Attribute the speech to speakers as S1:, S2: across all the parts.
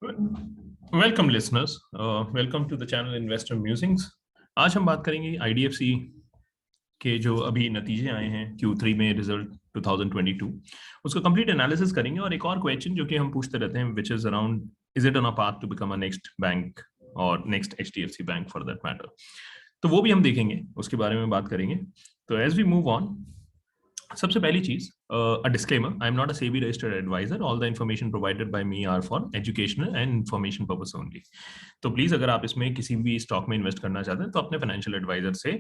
S1: Welcome listeners, welcome to the channel investor musings. आज हम बात करेंगे आईडीएफसी के जो अभी नतीजे आए हैं Q3 में रिजल्ट 2022, उसका कंप्लीट एनालिसिस करेंगे। और एक और क्वेश्चन जो कि हम पूछते रहते हैं, which is around is it on a path to become a next bank और next HDFC bank for that matter, तो वो भी हम देखेंगे, उसके बारे में बात करेंगे। तो एज वी मूव ऑन, सबसे पहली चीज, a disclaimer, I am not a SEBI registered advisor. All the information provided by me are for educational and information purpose only. तो प्लीज अगर आप इसमें किसी भी स्टॉक में इन्वेस्ट करना चाहते हैं तो अपने फाइनेंशियल एडवाइजर से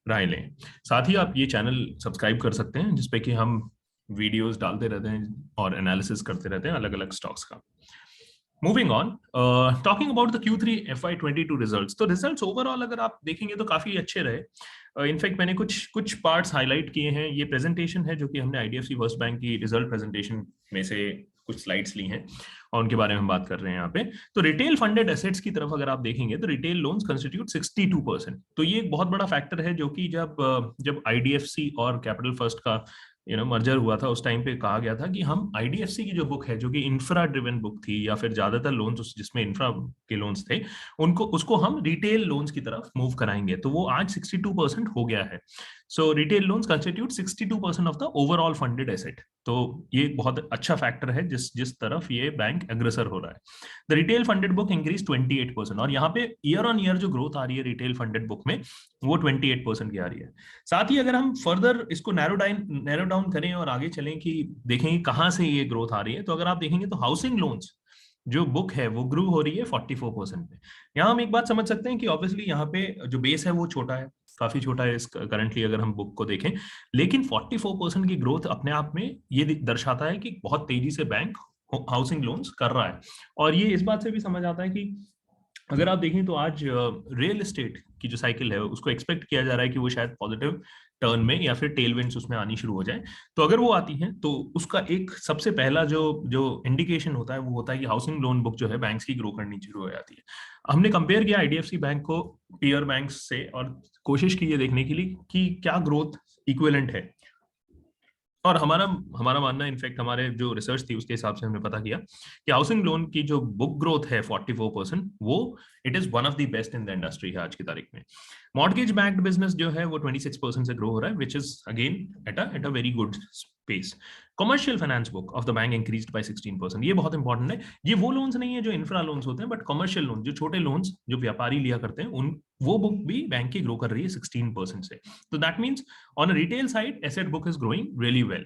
S1: राय लें। साथ ही आप ये चैनल सब्सक्राइब कर सकते हैं जिसपे कि हम वीडियोस डालते रहते हैं और एनालिसिस करते रहते हैं अलग अलग स्टॉक्स का। Moving on, talking about the Q3 FY22 results, तो रिजल्ट्स ओवरऑल अगर आप देखेंगे तो काफी अच्छे रहे। इनफैक्ट मैंने कुछ कुछ पार्ट्स हाईलाइट किए हैं। ये प्रेजेंटेशन है जो कि हमने आईडीएफसी फर्स्ट बैंक की रिजल्ट प्रेजेंटेशन में से कुछ स्लाइड्स ली हैं और उनके बारे में हम बात कर रहे हैं यहाँ पे। तो रिटेल फंडेड एसेट्स की तरफ अगर आप देखेंगे तो रिटेल लोन्स कंस्टिट्यूट 62%। तो ये एक बहुत बड़ा फैक्टर है जो कि जब आईडीएफसी और कैपिटल फर्स्ट का मर्जर हुआ था, उस टाइम पे कहा गया था कि हम आईडीएफसी की जो बुक है जो कि इंफ्रा ड्रिवन बुक थी, या फिर ज्यादातर लोन्स जिसमें इंफ्रा के लोन्स थे, उनको उसको हम रिटेल लोन्स की तरफ मूव कराएंगे। तो वो आज 62% हो गया है। So retail loans constitute 62% of the overall funded asset. तो ये एक बहुत अच्छा फैक्टर है जिस जिस तरफ ये बैंक अग्रसर हो रहा है। The retail funded book increase 28%, और यहाँ पे ईयर ऑन ईयर जो ग्रोथ आ रही है रिटेल फंडेड बुक में, वो 28% की आ रही है। साथ ही अगर हम फर्दर इसको नैरो डाउन करें और आगे चलें कि देखें कहां से ये ग्रोथ आ रही है, तो अगर आप देखेंगे तो हाउसिंग लोन्स जो बुक है वो ग्रो हो रही है 44% पे। यहाँ हम एक बात समझ सकते हैं कि ऑब्वियसली यहाँ पे जो बेस है वो छोटा है, काफी छोटा है इस करंटली अगर हम बुक को देखें, लेकिन 44% की ग्रोथ अपने आप में ये दर्शाता है कि बहुत तेजी से बैंक हाउसिंग लोन्स कर रहा है। और ये इस बात से भी समझ आता है कि अगर आप देखें तो आज रियल एस्टेट की जो साइकिल है उसको एक्सपेक्ट किया जा रहा है कि वो शायद पॉजिटिव टर्न में या फिर टेलविंड्स उसमें आनी शुरू हो जाए। तो अगर वो आती हैं तो उसका एक सबसे पहला जो जो इंडिकेशन होता है वो होता है कि हाउसिंग लोन बुक जो है बैंक्स की ग्रो करनी शुरू हो जाती है। हमने कंपेयर किया आईडीएफसी बैंक को पीयर बैंक्स से और कोशिश की ये देखने के लिए कि क्या ग्रोथ इक्विवेलेंट है। और हमारा हमारा मानना, इनफैक्ट हमारे जो रिसर्च थी उसके हिसाब से हमने पता किया कि हाउसिंग लोन की जो बुक ग्रोथ है 44%, वो it is one of the best in the industry है आज की तारीख में। मॉर्गेज बैंक्ड बिजनेस जो है वो 26% से ग्रो हो रहा है, which is again at a very good space. Commercial finance book of the bank increased by 16%। ये बहुत इंपॉर्टेंट है। ये वो लोन्स नहीं है जो इंफ्रा लोन्स होते हैं, बट कमर्शियल लोन, जो छोटे लोन्स जो व्यापारी लिया करते हैं, उन वो बुक भी बैंक की ग्रो कर रही है 16% से। तो that means on retail side asset book is growing really well.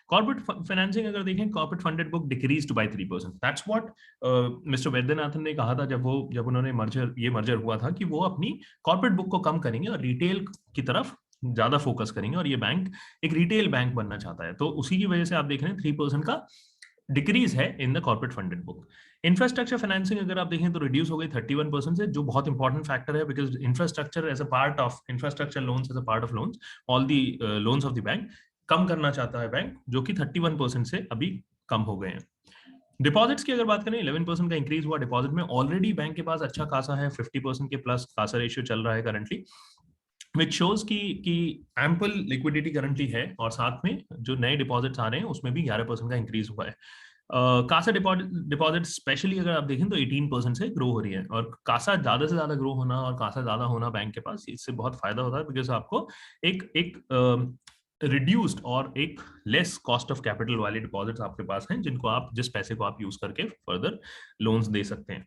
S1: Corporate financing अगर देखें, corporate funded book decreased bye 3%। That's what mister Vaidyanathan ने कहा था जब उन्होंने मर्जर हुआ था कि वो अपनी कॉर्पोरेट बुक को कम करेंगे और रिटेल की तरफ ज्यादा फोकस करेंगे, और ये बैंक एक रिटेल बैंक बनना चाहता है। तो उसी की वजह से आप देख रहे हैं 3% का डिक्रीज है in the corporate funded book. Infrastructure financing अगर आप देखें तो रिड्यूस हो गई 31% से, जो बहुत इंपॉर्टेंट फैक्टर है, because infrastructure as a part of infrastructure loans as a part of loans, all the loans of the bank कम करना चाहता है बैंक, जो कि 31% से अभी कम हो गए हैं। डिपॉजिट्स की अगर बात करें, 11% का इंक्रीज हुआ डिपॉजिट में। ऑलरेडी बैंक के पास अच्छा खासा है, 50% के प्लस खासा रेशियो चल रहा है करंटली, विच शोज कि एम्पल लिक्विडिटी करंटली है। और साथ में जो नए डिपॉजिट्स आ रहे हैं उसमें भी 11% का इंक्रीज हुआ है। कासा डिपॉजिट स्पेशली अगर आप देखें तो 18% से ग्रो हो रही है। और कासा ज्यादा से ज्यादा ग्रो होना और कासा ज्यादा होना बैंक के पास, इससे बहुत फायदा होता है, बिकॉज आपको एक एक रिड्यूस्ड और एक लेस कॉस्ट ऑफ कैपिटल वाले डिपॉजिट्स आपके पास हैं, जिनको आप जिस पैसे को आप यूज करके फर्दर लोन्स दे सकते हैं।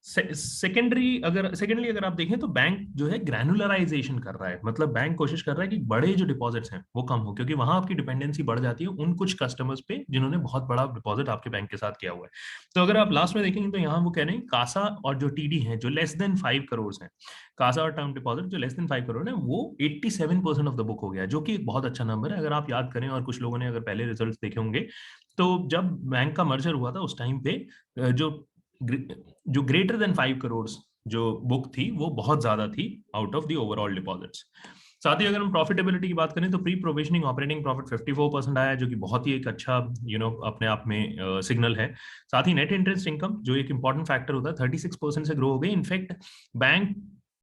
S1: सेकेंडली अगर आप देखें तो बैंक जो है ग्रैनुलराइजेशन कर रहा है, मतलब बैंक कोशिश कर रहा है कि बड़े जो डिपॉजिट्स हैं वो कम हो, क्योंकि वहां आपकी डिपेंडेंसी बढ़ जाती है उन कुछ कस्टमर्स पे जिन्होंने बहुत बड़ा डिपॉजिट आपके बैंक के साथ किया हुआ है। तो अगर आप लास्ट में देखेंगे तो यहाँ वो कह रहे हैं कासा और जो टीडी है जो लेस देन 5 करोड़ है, कासा और टर्म डिपॉजिट जो लेस देन 5 करोड़ है, वो 87% ऑफ द बुक हो गया, जो कि एक बहुत अच्छा नंबर है। अगर आप याद करें और कुछ लोगों ने अगर पहले रिजल्ट देखे होंगे, तो जब बैंक का मर्जर हुआ था उस टाइम पे जो जो ग्रेटर देन 5 करोड़ जो बुक थी वो बहुत ज्यादा थी out of the overall deposits. साथ ही अगर हम प्रॉफिटेबिलिटी की बात करें तो प्री प्रोविजनिंग ऑपरेटिंग प्रॉफिट 54% आया, जो कि बहुत ही एक अच्छा अपने आप में सिग्नल है। साथ ही नेट इंटरेस्ट इनकम जो एक इंपॉर्टेंट फैक्टर होता है 36% से ग्रो हो गई। इनफैक्ट बैंक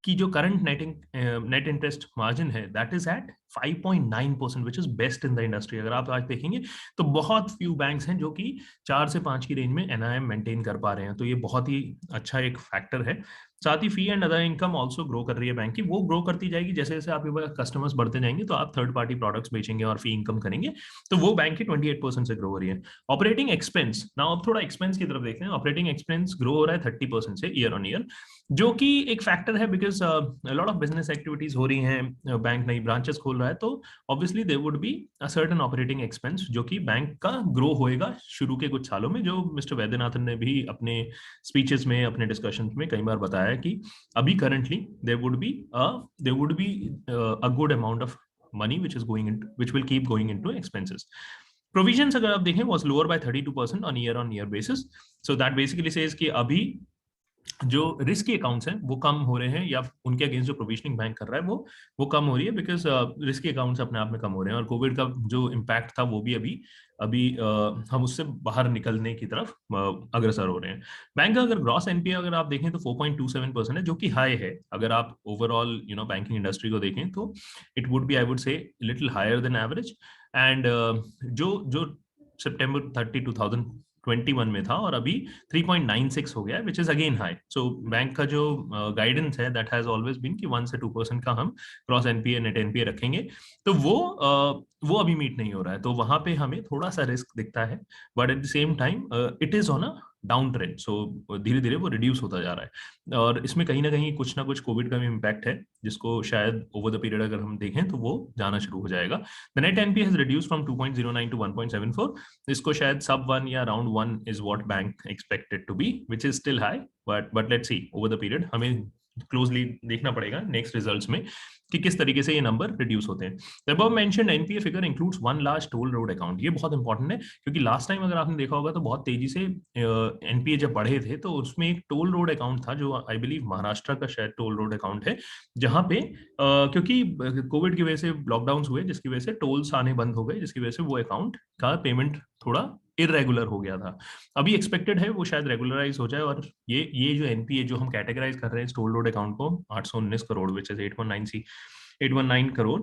S1: कि जो करंट नेट इंटरेस्ट मार्जिन है that is at 5.9%, which is best in the industry. अगर आप आज देखेंगे तो बहुत फ्यू बैंक्स हैं जो कि 4 से 5 की रेंज में एनआईएम मेंटेन कर पा रहे हैं, तो ये बहुत ही अच्छा एक फैक्टर है। साथ ही fee and other income also grow कर रही है बैंक की, वो ग्रो करती जाएगी जैसे जैसे आपके पास कस्टमर्स बढ़ते जाएंगे, तो आप थर्ड पार्टी प्रोडक्ट्स बेचेंगे और फी इनकम करेंगे, तो वो बैंक की 28% से ग्रो हो रही है। ऑपरेटिंग एक्सपेंस, नाउ अब थोड़ा एक्सपेंस की तरफ देखते हैं। ऑपरेटिंग एक्सपेंस ग्रो हो रहा है 30% से ईयर ऑन ईयर, जो कि एक फैक्टर है because lot of business activities हो रही हैं, बैंक नई ब्रांचेस खोल रहा है, तो obviously there would be a certain operating expense जो कि बैंक का ग्रो होएगा शुरू के कुछ सालों में, जो मिस्टर वैद्यनाथन ने भी अपने स्पीचेस में, अपने डिस्कशन में कई बार बताया कि अभी currently there would be a good amount of money which is going into, which will keep going into expenses. Provisions अगर आप देखें was lower by 32% on year basis, so that basically says कि अभी जो रिस्की अकाउंट्स हैं वो कम हो रहे हैं, या उनके अगेंस्ट जो प्रोविजनिंग बैंक कर रहा है वो कम हो रही है, बिकॉज रिस्की अकाउंट्स अपने आप में कम हो रहे हैं, और कोविड का जो इम्पैक्ट था वो भी अभी हम उससे बाहर निकलने की तरफ अग्रसर हो रहे हैं। बैंक का अगर ग्रॉस एनपीए अगर आप देखें तो 4.27% है, जो कि हाई है। अगर आप ओवरऑल बैंकिंग इंडस्ट्री को देखें तो it would be, I would say, little higher than average. And जो सितंबर 30, 2021 में था और अभी 3.96 हो गया है, which is again high. So bank का जो गाइडेंस है दैट हैज ऑलवेज बीन कि 1 से 2% का हम क्रॉस एनपीए नेट एनपीए रखेंगे, तो वो अभी मीट नहीं हो रहा है, तो वहां पे हमें थोड़ा सा रिस्क दिखता है, but at the same time it is on a down trend, so धीरे धीरे वो रिड्यूस होता जा रहा है, और इसमें कहीं ना कहीं कुछ ना कुछ कोविड का भी इम्पैक्ट है, जिसको शायद ओवर द पीरियड अगर हम देखें तो वो जाना शुरू हो जाएगा। The net NPA has reduce from 2.09 to 1.74, इसको शायद सब 1 या around 1 is what bank expected to be, which is still high, but let's see over the period, हमें क्लोजली देखना पड़ेगा नेक्स्ट रिजल्ट्स में कि किस तरीके से ये नंबर रिड्यूस होते हैं। The above mentioned NPA figure includes one large toll road account। ये बहुत इंपॉर्टेंट है क्योंकि लास्ट टाइम अगर आपने देखा होगा तो बहुत तेजी से एनपीए जब बढ़े थे तो उसमें एक टोल रोड अकाउंट था जो आई बिलीव महाराष्ट्र का शायद टोल रोड अकाउंट है, जहां पे क्योंकि कोविड की वजह से लॉकडाउन हुए जिसकी वजह से टोल्स आने बंद हो गए, जिसकी वजह से वो अकाउंट का पेमेंट थोड़ा इरेगुलर हो गया था। अभी एक्सपेक्टेड है वो शायद रेगुलराइज हो जाए, और ये जो एनपीए जो हम कैटेगराइज कर रहे हैं टोल रोड अकाउंट को 819 करोड़ विच इज 819 करोड़,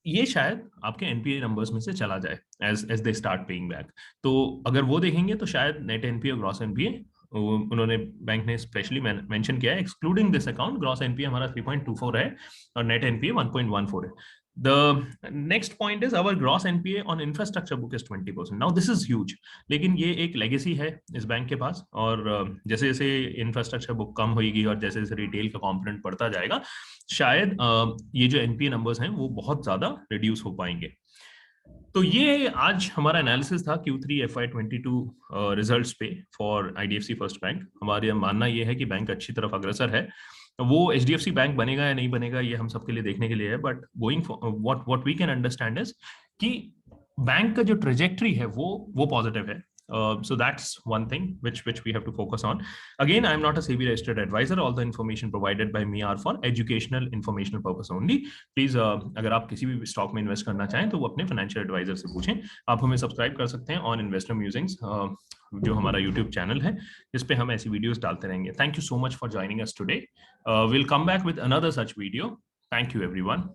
S1: ये शायद आपके एनपीए नंबर्स में से चला जाए as they start paying back. तो अगर वो देखेंगे तो शायद नेट एनपीए और ग्रॉस एनपीए उन्होंने बैंक ने स्पेशली मेंशन किया है, excluding this account gross NPA हमारा 3.24 है और नेट एनपीए 1.14 है। The next point is our gross NPA on infrastructure book is 20%. Now this is huge, लेकिन ये एक लेगेसी है इस बैंक के पास, और जैसे जैसे इंफ्रास्ट्रक्चर बुक कम होगी और जैसे जैसे रिटेल का कंपोनेंट बढ़ता जाएगा, शायद ये जो एनपीए नंबर्स हैं वो बहुत ज्यादा रिड्यूस हो पाएंगे। तो ये आज हमारा एनालिसिस था Q3 FY22 रिजल्ट्स पे फॉर IDFC फर्स्ट बैंक। हमारा मानना ये है कि बैंक अच्छी तरफ अग्रसर है, वो HDFC बैंक बनेगा या नहीं बनेगा ये हम सबके लिए देखने के लिए है, but going what we can understand is कि बैंक का जो ट्रेजेक्टरी है वो पॉजिटिव है। So that's one thing which we have to focus on. Again, I am not a SEBI registered advisor. All the information provided by me are for educational, informational purpose only. Please, अगर आप किसी भी stock में invest करना चाहें तो वो अपने फाइनेंशियल एडवाइजर से पूछें। आप हमें सब्सक्राइब कर सकते हैं ऑन इन्वेस्टर म्यूजिंग्स, जो हमारा यूट्यूब चैनल है जिस पे हम ऐसी वीडियोस डालते रहेंगे। Thank you so much for joining us today. We'll come back with another such video. Thank you everyone.